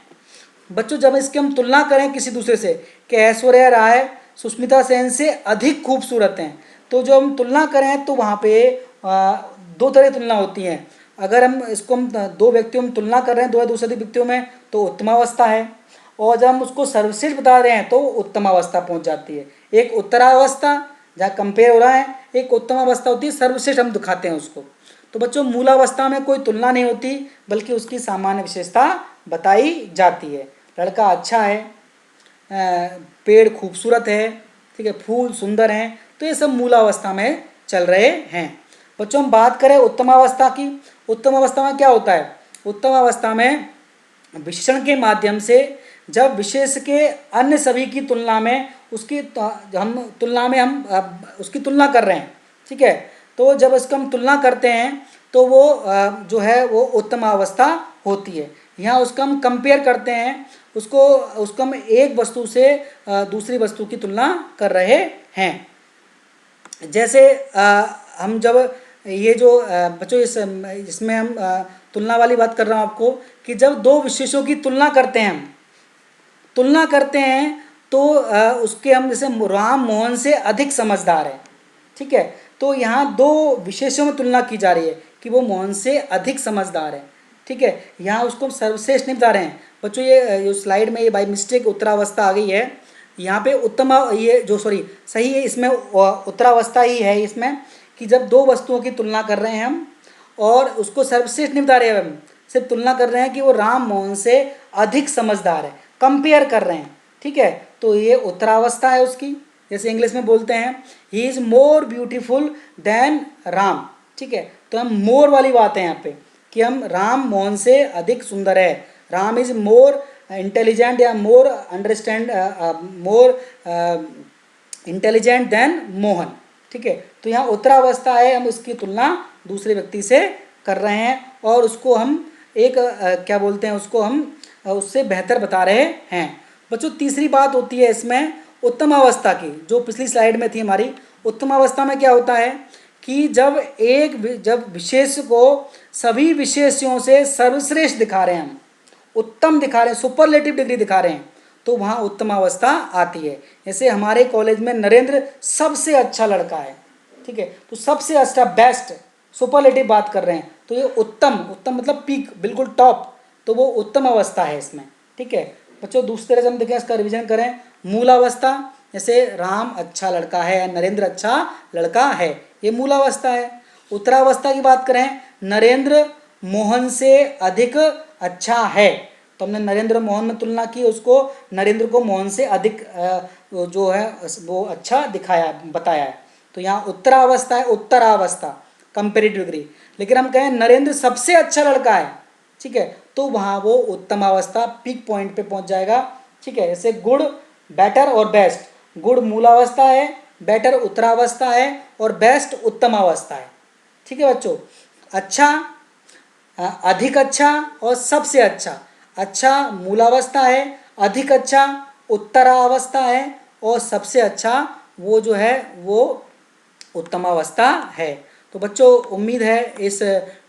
बच्चों जब इसकी हम तुलना करें किसी दूसरे से कि ऐश्वर्या राय सुष्मिता सेन से अधिक खूबसूरत हैं, तो जो हम तुलना करें तो वहाँ पे 2 तरह की तुलना होती हैं। अगर हम इसको हम 2 व्यक्तियों में तुलना कर रहे हैं, 2 या 2 से अधिक व्यक्तियों में, तो उत्तमावस्था है, और जब हम उसको सर्वश्रेष्ठ बता रहे हैं तो उत्तमावस्था पहुँच जाती है। एक उत्तरावस्था जहाँ कंपेयर हो रहा है, एक उत्तम अवस्था होती है, सर्वश्रेष्ठ हम दिखाते हैं उसको। तो बच्चों मूलावस्था में कोई तुलना नहीं होती, बल्कि उसकी सामान्य विशेषता बताई जाती है। लड़का अच्छा है, पेड़ खूबसूरत है, ठीक है, फूल सुंदर हैं, तो ये सब मूलावस्था में चल रहे हैं। बच्चों हम बात करें उत्तमावस्था की। उत्तम अवस्था में क्या होता है, उत्तम अवस्था में विशेषण के माध्यम से जब विशेष के अन्य सभी की तुलना में उसकी हम उसकी तुलना कर रहे हैं, ठीक है, तो जब इसका हम तुलना करते हैं तो वो जो है वो उत्तम अवस्था होती है। यहाँ उसका हम कंपेयर करते हैं, उसको हम एक वस्तु से दूसरी वस्तु की तुलना कर रहे हैं। जैसे हम जब ये जो बच्चों इसमें हम तुलना वाली बात कर रहा हूँ आपको, कि जब 2 विशेषों की तुलना करते हैं, हम तुलना करते हैं तो उसके हम जैसे राम मोहन से अधिक समझदार है, ठीक है, तो यहाँ 2 विशेषों में तुलना की जा रही है कि वो मोहन से अधिक समझदार है, ठीक है। यहाँ उसको सर्वश्रेष्ठ नहीं बता रहे हैं बच्चों। ये जो स्लाइड में ये बाई मिस्टेक उत्तरावस्था आ गई है, यहाँ पे उत्तम ये जो सही है, इसमें उत्तरावस्था ही है इसमें, कि जब 2 वस्तुओं की तुलना कर रहे हैं हम और उसको सर्वश्रेष्ठ नहीं बता रहे हैं, हम सिर्फ तुलना कर रहे हैं कि वो राम मोहन से अधिक समझदार है, कंपेयर कर रहे हैं, ठीक है, तो ये उत्तरावस्था है उसकी। जैसे इंग्लिश में बोलते हैं he is more beautiful then Ram, ठीक है, तो हम मोर वाली बात है यहाँ पे कि हम राम मोहन से अधिक सुंदर है। राम इज़ मोर इंटेलिजेंट या मोर इंटेलिजेंट देन मोहन, ठीक है, तो यहाँ उत्तरावस्था है, हम उसकी तुलना दूसरे व्यक्ति से कर रहे हैं और उसको हम एक क्या बोलते हैं, उसको हम उससे बेहतर बता रहे हैं। बच्चों तीसरी बात होती है इसमें उत्तम अवस्था की, जो पिछली स्लाइड में थी हमारी। उत्तम अवस्था में क्या होता है कि जब विशेष को सभी विशेषों से सर्वश्रेष्ठ दिखा रहे हैं, हम उत्तम दिखा रहे हैं, सुपरलेटिव डिग्री दिखा रहे हैं, तो वहाँ उत्तम अवस्था आती है। जैसे हमारे कॉलेज में नरेंद्र सबसे अच्छा लड़का है, ठीक है, तो सबसे अच्छा, बेस्ट, सुपरलेटिव बात कर रहे हैं, तो ये उत्तम मतलब पीक, बिल्कुल टॉप, तो वो उत्तम अवस्था है इसमें। ठीक है बच्चों, दूसरी तरह से हम देखें, इसका रिविजन करें। मूलावस्था, जैसे राम अच्छा लड़का है या नरेंद्र अच्छा लड़का है, ये मूलावस्था है। उत्तरावस्था की बात करें, नरेंद्र मोहन से अधिक अच्छा है, तो हमने नरेंद्र मोहन में तुलना की, उसको नरेंद्र को मोहन से अधिक जो है वो अच्छा दिखाया बताया है। तो यहाँ उत्तरावस्था है, उत्तरावस्था कंपेरेटिव डिग्री। लेकिन हम कहें नरेंद्र सबसे अच्छा लड़का है, ठीक है, तो वहाँ वो उत्तम अवस्था पीक पॉइंट पे पहुँच जाएगा। ठीक है, जैसे गुड, बेटर और बेस्ट। गुड मूलावस्था है, बेटर उत्तरावस्था है और बेस्ट उत्तम अवस्था है। ठीक है बच्चों, अच्छा, अधिक अच्छा और सबसे अच्छा। अच्छा मूलावस्था है, अधिक अच्छा उत्तरावस्था है और सबसे अच्छा वो जो है वो उत्तमावस्था है। तो बच्चों, उम्मीद है इस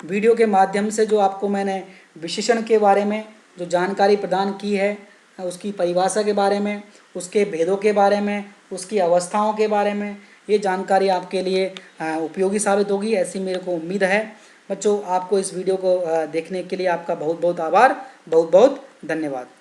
वीडियो के माध्यम से जो आपको मैंने विशेषण के बारे में जो जानकारी प्रदान की है, उसकी परिभाषा के बारे में, उसके भेदों के बारे में, उसकी अवस्थाओं के बारे में, ये जानकारी आपके लिए उपयोगी साबित होगी, ऐसी मेरे को उम्मीद है। बच्चों, आपको इस वीडियो को देखने के लिए आपका बहुत बहुत आभार, बहुत बहुत धन्यवाद।